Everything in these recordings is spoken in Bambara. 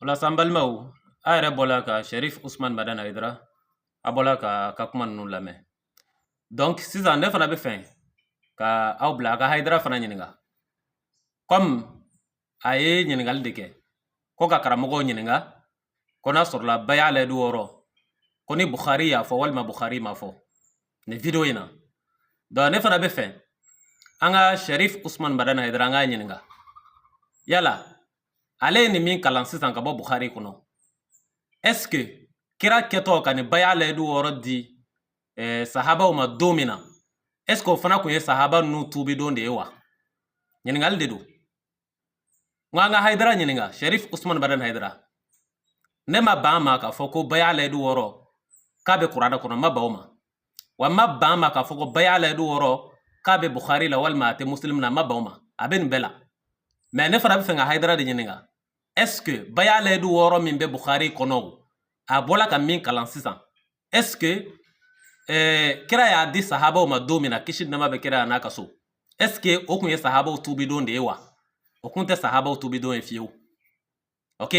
Wala sambal mau ayre bola ka Sherif Ousmane Madana Hydra abola ka kuma nunu lamɛn. Donc sisan ne fana bɛ fɛ ka aw bila ka Hydra fana ɲininka. Comme a ye ɲininkali de kɛ ko ka karamɔgɔw ɲininka ko n'a sɔrɔla bɛɛ y'a layidu wɔɔrɔ ko ni Bukhari y'a fɔ walima Bukhari m'a fɔ ni video in na. Donc ne fana bɛ fɛ an ka Sherif Ousmane Madana Hydra an k'a ɲininka yala ale ye nin min kalan sisan ka bɔ Bukhari kɔnɔ est-ce que kira kɛtɔ ka nin bɛɛ y'a layidu wɔɔrɔ di sahabaw ma don min na est-ce que o fana kun ye sahaba ninnu tuubi don de ye wa? Ɲininkali de don. N ko an ka Hydra ɲininka Sherif Ousmane Madana Hydra ne ma ban ma k'a fɔ ko bɛɛ y'a layidu wɔɔrɔ k'a bɛ kuranɛ kɔnɔ ma ban o ma, wa ma ban ma k'a fɔ ko bɛɛ y'a layidu wɔɔrɔ k'a bɛ Bukhari la walima a tɛ Muslim na ma ban o ma, a bɛ nin bɛɛ la. Mais ne fana bɛ fɛ ka Hydra de ɲininka est-ce que bɛɛ y'a layidu wɔɔrɔ min bɛ Bukhari kɔnɔ a bɔla ka min kalan sisan est-ce que kira y'a di sahabaw ma don min na kisi nɛɛma bɛ kira n'a ka so est-ce que o kun ye sahabaw tuubi don de ye wa? O kun tɛ sahabaw tuubi don ye fiyewu. Ok,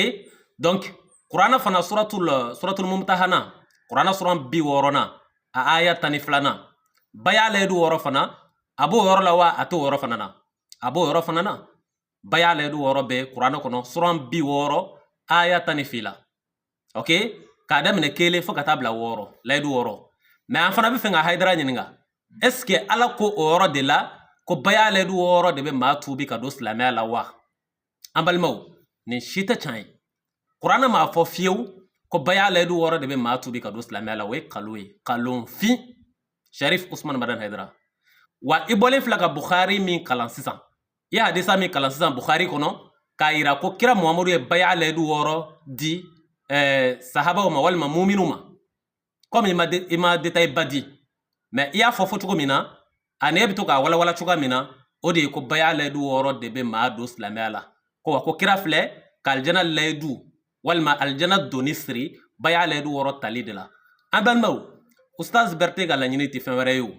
donc kuranɛ fana suratul mumtahana kuranɛ suran 60 a aya 12 bɛɛ y'a layidu wɔɔrɔ fana a b'o yɔrɔ la wa a t'o yɔrɔ fana na? A b'o yɔrɔ fana na. Bɛɛ y'a layidu wɔɔrɔ bɛ kuranɛ kɔnɔ suran 60 aya 12 ok, k'a daminɛ 1 fo ka taa bila 6 layidu 6. Mais an fana bɛ fɛ ka Hydra ɲininka est-ce que ala ko o yɔrɔ de la ko bɛɛ y'a layidu wɔɔrɔ de bɛ maa tuubi ka don silamɛya la wa? An balimaw nin si tɛ tiɲɛ ye. Kuranɛ m'a fɔ fiyewu ko bɛɛ y'a layidu wɔɔrɔ de bɛ maa tuubi ka don silamɛya la, o ye nkalon ye, nkalonfin. Sherif Ousmane Madana Hydra wa i bɔlen filɛ ka Bukhari min kalan sisan i ye hadisa min kalan sisan Bukhari kɔnɔ k'a yira ko kira Muhamadu ye bɛɛ y'a layidu wɔɔrɔ di sahabaw ma walima muminu ma, comme i ma détail ba di, mais i y'a fɔ cogo min na ani e bɛ to k'a walawala cogoya min na o de ye ko bɛɛ y'a layidu wɔɔrɔ de bɛ maa don silamɛya la, ko wa ko kira filɛ ka alijana layidu walima alijana doni siri bɛɛ y'a layidu wɔɔrɔ tali de la. An balimaw Ustaz Berete ka laɲini tɛ fɛn wɛrɛ ye o,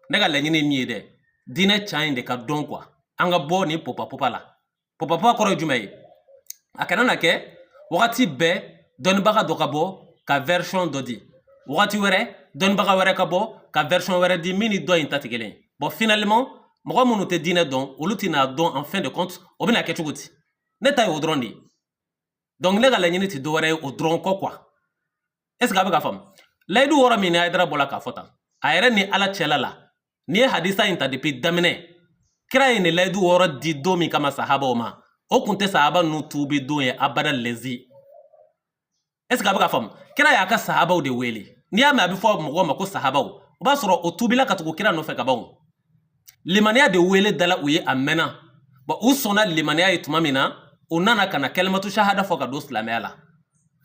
ne ka laɲini min ye dɛ diinɛ can in de ka dɔn quoi, an ka bɔ nin popa la. Popa kɔrɔ ye jumɛn ye? A kana na kɛ wagati bɛɛ dɔnnibaga dɔ ka bɔ ka version dɔ di, wagati wɛrɛ dɔnnibaga wɛrɛ ka bɔ ka version wɛrɛ di min ni dɔ in ta tɛ kelen ye. Bon finalement mɔgɔ minnu tɛ diinɛ dɔn olu tɛna dɔn en fin de compte o bɛna kɛ cogo di? Ne ta ye o dɔrɔn de ye. Donc ne ka laɲini tɛ dɔwɛrɛ ye o dɔrɔn kɔ quoi. Est ce que a bɛ ka faamu? Layidu wɔɔrɔ min ni Hydra bɔla k'a fɔ tan a yɛrɛ ni ala cɛla la n'i ye hadisa in ta depuis daminɛ kira ye nin layidu wɔɔrɔ di don min kama sahabaw ma o kun tɛ sahaba ninnu tuubi don ye abada lezi. Est ce que a bɛ ka faamu? Kira y'a ka sahabaw de wele, n'i y'a mɛn a bɛ fɔ mɔgɔw ma ko sahabaw o b'a sɔrɔ o tuubila ka tugu kira nɔfɛ ka ban o. Limaniya de wele dala u ye a mɛnna, bon u sɔnna limaniya ye tuma min na u nana ka na kalimatu shahada fɔ ka don silamɛya la.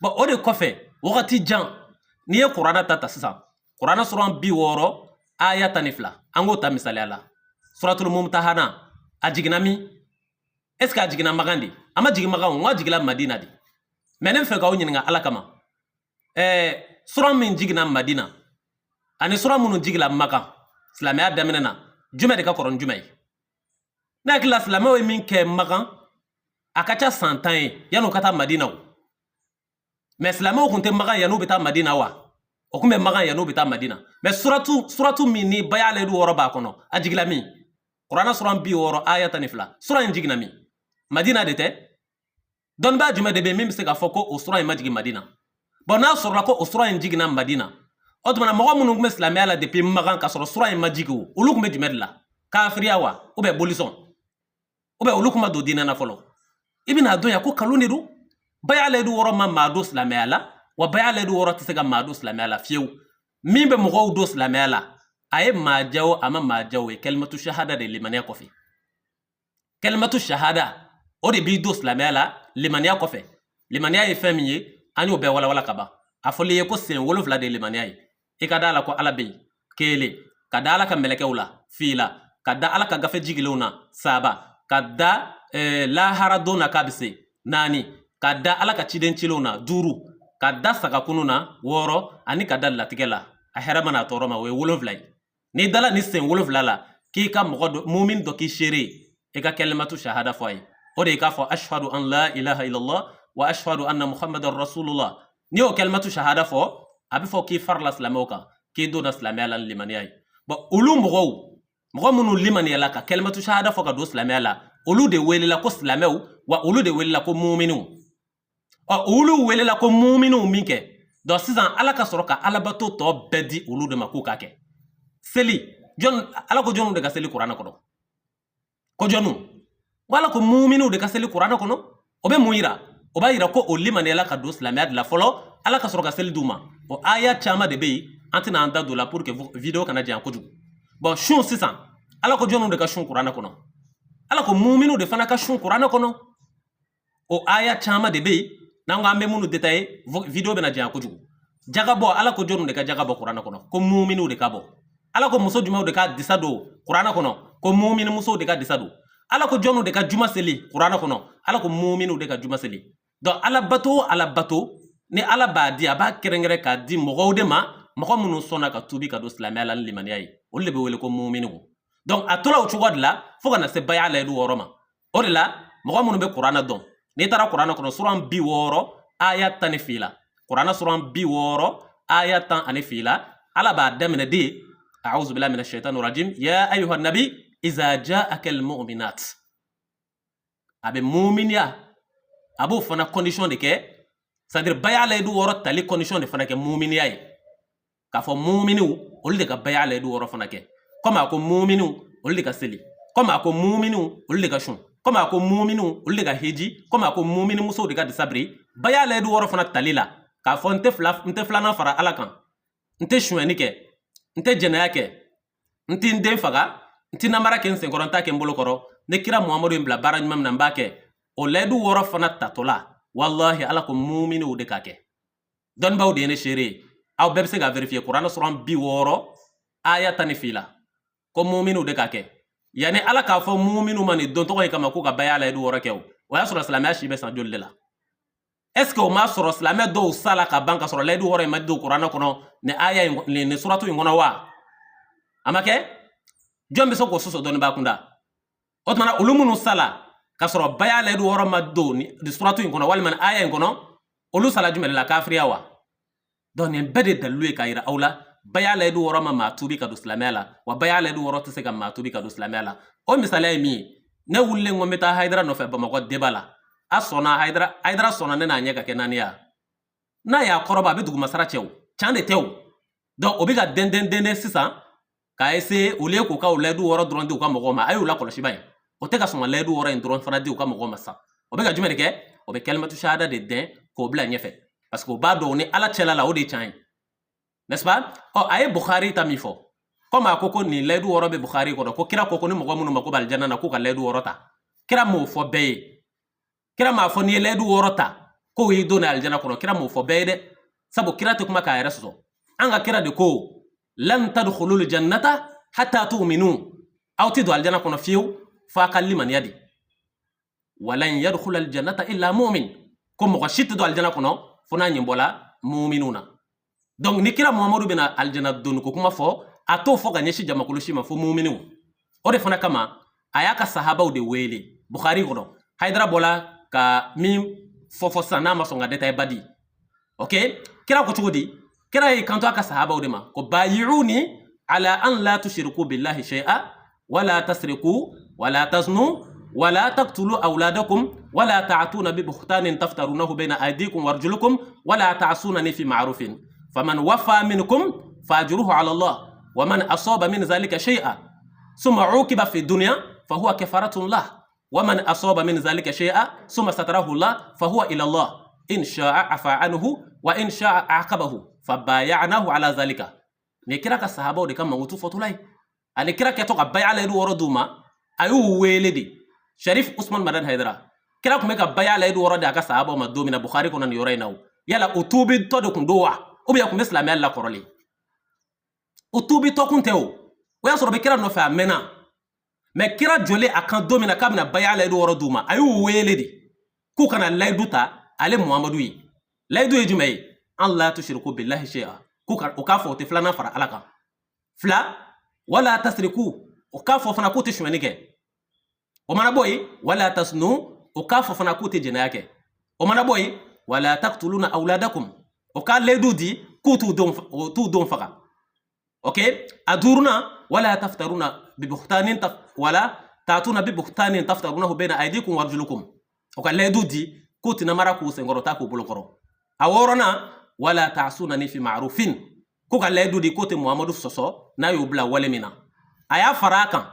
Bon o de kɔfɛ wagati jan n'i ye kuranɛ ta sisan kuranɛ suran 60 aya 12 an k'o ta misaliya la. Suratul mumtahana a jiginna min? Est ce que a jiginna Makan de? A ma jigin Makan o, n ko a jigila Madina de. Mais ne bɛ fɛ k'aw ɲininka ala kama suran min jiginna Madina ani suran minnu jigila Makan silamɛya daminɛ na jumɛn de ka kɔrɔ ni jumɛn ye? Ne hakili la silamɛw ye min kɛ Makan a ka ca san 10 ye yan'u ka taa Madina o. Mais silamɛw kun tɛ Makan yan'u bɛ taa Madina wa? O kun bɛ Makan yan'u bɛ taa Madina. Mais suratu min ni bɛɛ y'a layidu wɔɔrɔ b'a kɔnɔ a jigila min? Kuranɛ suran 60 aya 12 suran in jiginna min? Madina de tɛ? Dɔnnibaa jumɛn de bɛ min bɛ se k'a fɔ ko o suran in ma jigin Madina? Bon n'a sɔrɔla ko o suran in jiginna Madina o tuma mɔgɔ minnu tun bɛ silamɛya la depuis Makan k'a sɔrɔ suran in ma jigin o olu tun bɛ jumɛn de la? Kafiriya wa? ou bien bolisɔn? ou bien olu tun ma don diinɛ na fɔlɔ? I bɛna dɔn yan ko nkalon de don. Bɛɛ y'a layidu wɔɔrɔ ma maa don silamɛya la wa bɛɛ y'a layidu wɔɔrɔ tɛ se ka maa don silamɛya la fiyewu. Min bɛ mɔgɔw don silamɛya la a ye maa ja o a ma maa ja o ye kalimatu shahada de limaniya kɔfɛ. Kalimatu shahada o de b'i don silamɛya la limaniya kɔfɛ. Limaniya ye fɛn min ye an y'o bɛɛ walawala ka ban. A fɔli ye ko sen 7 de ye limaniya ye. I ka da ala ko ala bɛ yen 1, ka da ala ka mɛlɛkɛw la 2, ka da ala ka gafe jigilenw na 3, ka da lahara don na k'a bɛ se 4, ka da ala ka ciden cilenw na 5, ka da sagakunu na 6 ani ka da latigɛ la a hɛrɛ mana tɔɔrɔ ma o ye 7 ye. N'i dala ni sen 7 la k'i ka mɔgɔ mumin dɔ k'i seere i ka kalimatu shahada fɔ a ye. O de ye k'a fɔ ashhadu an la ilaha illallah wa ashhadu anna muhammadar rasulullah ni o kalimatu shahada fo abi fo ki farla silamɛw kan k'i donna silamɛya la limaniya ye bon olu mɔgɔ minnu limaniya la ka kalimatu shahada fo ka don silamɛya la olu de welela ko silamɛw wa olu de welela ko muminiw olu welela ko muminiw min kɛ donc sisan ala ka sɔrɔ ka alabato tɔ bɛɛ di olu de ma k'u k'a kɛ seli ala ko jɔnw de ka seli kuranɛ kɔnɔ ko jɔnw wala ko muminiw de ka seli kuranɛ kɔnɔ o bɛ mun yira o b'a yira ko o limaniyala ka don silamɛya de la fɔlɔ ala ka sɔrɔ ka seli d'u ma o aya caman de bɛ yen an tɛna an da don la pour que video kana janya kojugu bon sun sisan ala ko jɔnw de ka sun kuranɛ kɔnɔ ala ko muminiw de fana ka sun kuranɛ kɔnɔ o aya caman de bɛ yen n'an ko an bɛ minnu détaillé video bɛna janya kojugu jagabɔ ala ko jɔnw de ka jagabɔ kuranɛ kɔnɔ ko muminiw de ka bɔ ala ko muso jumɛnw de ka disa don kuranɛ kɔnɔ ko mumini musow de ka disa don ala ko jɔnw de ka juma seli kuranɛ kɔnɔ ala ko muminiw de ka juma seli donc ala bato ni ala b'a di a b'a kɛrɛnkɛrɛn k'a di mɔgɔw de ma mɔgɔ minnu sɔnna ka tubi ka don silamɛya la ni limaniya ye olu de bɛ wele ko muminiw donc a tora o cogo de la fo ka na se baya layidu 6 ma o de la mɔgɔ minnu bɛ kuranɛ dɔn n'i taara kuranɛ kɔnɔ suran 60 aya 12 la kuranɛ suran 60 aya 12 la ala b'a daminɛ de a'udhu billahi minash shaitanir rajim ya ayyuhan nabi iza ja'akal mu'minat abe mu'miniya abo fana condition de kɛ c'est-à-dire baya layidu 6 tali condition de fana kɛ mu'miniya ye k'a fɔ mu'miniw olu de ka baya layidu 6 fana kɛ comme a ko mu'miniw olu de ka seli comme a ko mu'miniw olu de ka sun comme a ko mu'miniw olu de ka hiji comme a ko mu'mini musow de ka disabiri baya layidu 6 fana tali la k'a fɔ n tɛ filanan fara ala kan n tɛ suɲɛni kɛ n tɛ jɛnɛya kɛ n tɛ n den faga n tɛ namara kɛ n senkɔrɔ n t'a kɛ n bolo kɔrɔ ne kira muhamadu ye bila baara ɲuman min na n b'a kɛ o layidu 6 fana tatɔla wallahi ala ko muminiw de k'a kɛ dɔnnibaw de ye ne seere ye aw bɛɛ bɛ se ka vérifier kuranɛ suran 60 aya 12 la ko muminiw de k'a kɛ yani ala k'a fɔ muminiw ma nin don tɔgɔ in kama k'u ka baya layidu 6 kɛ o y'a sɔrɔ silamɛya si bɛ san joli de la est ce que o m'a sɔrɔ silamɛ dɔw sala ka ban ka sɔrɔ layidu 6 in ma don kuranɛ kɔnɔ nin aya nin suratu in kɔnɔ wa a ma kɛ jɔn bɛ se k'o sɔsɔ dɔnnibaa kunda o tumana olu minnu sala ka sɔrɔ baya layidu 6 ma don ni suratu in kɔnɔ walima nin aya in kɔnɔ olu sala jumɛn de la kafiriya wa donc nin bɛɛ de dalilu ye k'a yira aw la baya layidu 6 ma maa tubi ka don silamɛya la wa baya layidu 6 tɛ se ka maa tubi ka don silamɛya la o misaliya ye min ye ne wulilen ko n bɛ taa hayidara nɔfɛ bamakɔ deba la a sɔnna hayidara sɔnna ne n'a ɲɛ ka kɛ naaniya n'a y'a kɔrɔbɔ a bɛ dugumasara cɛ o can de tɛ o donc o bɛ ka dɛndɛn sisan k'a essayer au lieu k'u ka o layidu 6 dɔrɔn di u ka mɔgɔw ma a y'u lakɔlɔsi ba ye o tɛ ka sɔn ka layidu 6 in dɔrɔn fana di u ka mɔgɔw ma sa o bɛ ka jumɛn de kɛ o bɛ kalimatu shahada de dɛn k'o bila ɲɛfɛ parce que o b'a dɔn ni ala cɛla la o de ye can ye n'est-ce pas a ye bukhari ta min fɔ comme a ko nin layidu 6 bɛ bukhari kɔnɔ ko kira ko ni mɔgɔ minnu mako bɛ alijana na k'u ka layidu 6 ta kira m'o fɔ bɛɛ ye kira m'a fɔ n'i ye layidu 6 ta k'o y'i don alijana kɔnɔ kira m'o fɔ bɛɛ ye dɛ sabu kira tɛ kuma k'a yɛrɛ sɔsɔ an ka kira de ko lan tadkhulul jannata hatta tu'minu aw tɛ don alijana kɔnɔ fiyewu f'a ka limaniya de walan yadkhulal jannata illa mu'min ko mɔgɔ si tɛ don alijana kɔnɔ fo n'a ɲɛ bɔla mu'minw na donc ni kira muhamadu bɛna alijana donni ko kuma fɔ a t'o fɔ ka ɲɛsin jamakulusi ma fo mu'minw o de fana kama a y'a ka sahabaw de wele bukhari kɔnɔ hayidara bɔla ka min fɔ sisan n'a ma sɔn ka détail ba di ok kira ko cogo di kira y'i kanto a ka sahabaw de ma ko bayi'uni ala an la tushriku billahi shay'a wala tasriku wala taznu wala taqtulu awladakum wala ta'tuna bi buhtanin taftarunahu bayna aydikum warjulukum wala ta'sunani fi ma'rufin faman wafa minkum fajruhu ala Allah ومن أصاب من ذلك شيئا ثم عوقب في الدنيا فهو كفارة الله ومن أصاب من ذلك شيئا ثم ستره الله فهو إلى الله إن شاء عفى عنه وإن شاء عاقبه فبايعناه على ذلك نكرك الصحابة ودكما موتو فتولاي أنا كرك يتوقع بايع على يدو وردوما أيو ويلدي شريف عثمان مدن هيدرا كرك ميكا بايع على يدو ورد أكا صحابة ومدو من البخاري كنا يوريناو يلا أتوبي تودكم دوا وبيكم مثل ما الله قرلي utubi tokun tɛ o y'a sɔrɔ bɛ kira nɔfɛ a mɛnna mais kira jɔlen a kan don min na k'a bɛna baya layidu 6 d'u ma a y'u wele de k'u kana layidu ta ale muhamadu ye layidu ye jumɛn ye an la tushriku billahi shay'a o k'a fɔ o tɛ filanan fara ala kan fila wala tasriku o k'a fɔ fana k'u tɛ suɲɛni kɛ o mana bɔ yen wala tasnu o k'a fɔ fana k'u tɛ jɛnɛya kɛ o mana boy wala taqtuluna awladakum o ka ledu di kutu don faga okay aduruna wala taftaruna bi buhtanin wala tatuna bi buhtanin taftarunahu bayna aydikum wa arjulukum o ka ledu di kutu na mara ku sengoro ta ku bulokoro aworona wala ta'sunani fi ma'rufin ko ka ledu di kutu muhammadu soso na yobla wale mina aya farakan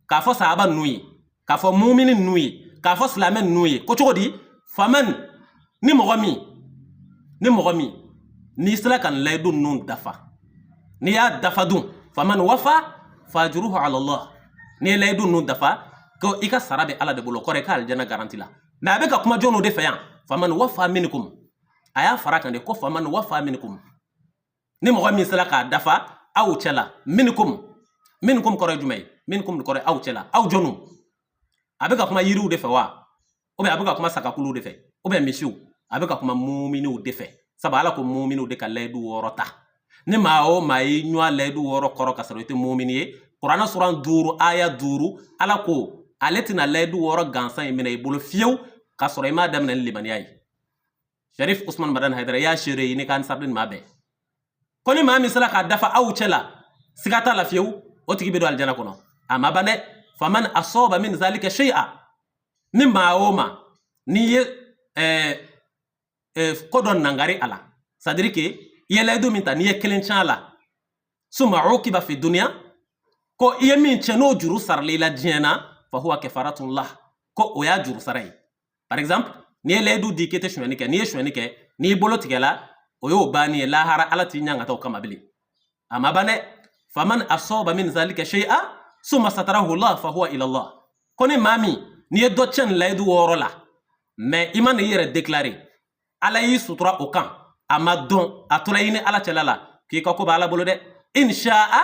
ka fo sahaba nuyi ka fo mu'minin nuyi ka fo islamen nuyi ko chodi faman ni mogami ni sila kan ledu nun dafa ni ya dafa dun faman wafa fajruhu ala Allah ni ledu nun dafa ko ika sarabe ala de bolo kore ka aljana garanti la na be ka kuma jono de fayan faman wafa minkum aya farakan de ko faman wafa minkum ni mogami sila ka dafa aw chela minkum kore jumay minkum kore aw chela aw jonu abeka kuma yiru de fa wa obe abeka kuma sakakulu de fe obe mishu abeka kuma mu'minu de fe sabala ko mu'minu de ka ledu worota ni mao mai nywa ledu woro koro kasaro te mu'miniye qur'ana suran duru aya duru ala ko aletina ledu woro gansan imina ibolo fiew kasoro ima damna libaniyai Sharif Usman Madan Haidara ya shire ni kan sardin mabe koni ma misala ka dafa aw chela sigata la fiew o tigi be do aljana kono ama bane faman asaba min zalika shay'a ni maoma ni kodon nangari ala c'est-à-dire que yeledu minta ni kelen ala suma ukiba fi dunya ko yemin cheno juru sarli la diena fa huwa kafaratullah ko oya juru sarai par exemple ni yeledu dikete shwenike ni bolotigela oyo bani lahara ala tinyanga taw kamabili ama bane faman asaba min zalika shay'a suma satarahu Allah fa huwa ila Allah koni mami ni do chen ledu worola mais iman yere déclarer ala yi sutura o kan ama don atula yini ala chelala ki ko bala bolo de insha'a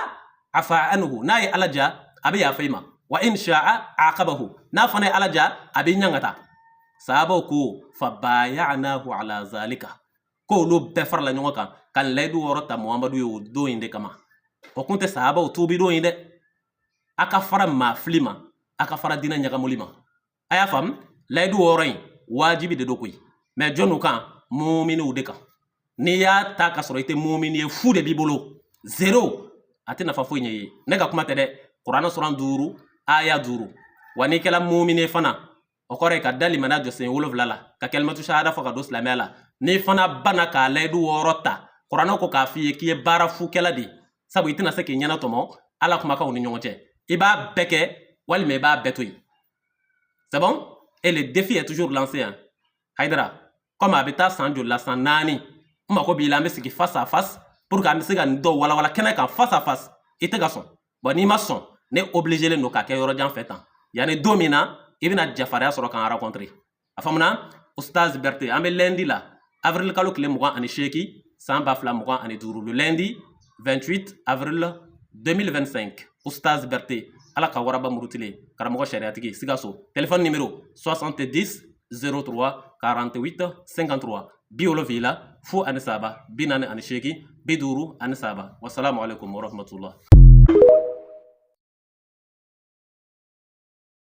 afa anhu nay ala ja abi ya fayma wa insha'a aqabahu na fane ala ja abi nyangata sahaba ko fabayanahu ala zalika ko lo befar la nyonga kan ledu worota muhammadu yo do inde kama o kunte sahaba o tubi do inde aka fara ma flima aka fara dina nyaga molima aya fam ledu worin wajibi de dokoy mais jonu kan mu'minu de kan ni ya ta kasoro ite mu'mini fu de bibolo zero atina fa fo nyi ne ga kuma tede qur'ana suran duru aya duru wani kala mu'mini fana o kore ka dali mana jo sen wolof lala ka kelmatu shahada fa ka do islamela ni fana bana ka ledu worota qur'ana ko ka fi ki bara fu kala di sabu itina se ke nyana tomo ala kuma ka woni nyonje iba beke wal me ba betoy c'est bon et le défi est toujours lancé hein Haidara comme abita sanjo la sanani mako bi la mesiki face à face pour que amisiga ndo wala kena kan face à face ite gason bon ni ma son ne obligé le no ka ke yoro jan fetan yani domina ibina jafaria soro kan rencontrer afamna oustaz Berté ambe lundi la avril kalo kle mo ani sheki samba fla mo ani duru le lundi 28 avril 2025 oustaz Berté ala ka waraba murutile karamo shariatiki sigaso téléphone numéro 70 03 48 53 biolo vila fu anisaba binane anisheki biduru anisaba wassalamu alaikum wa rahmatullah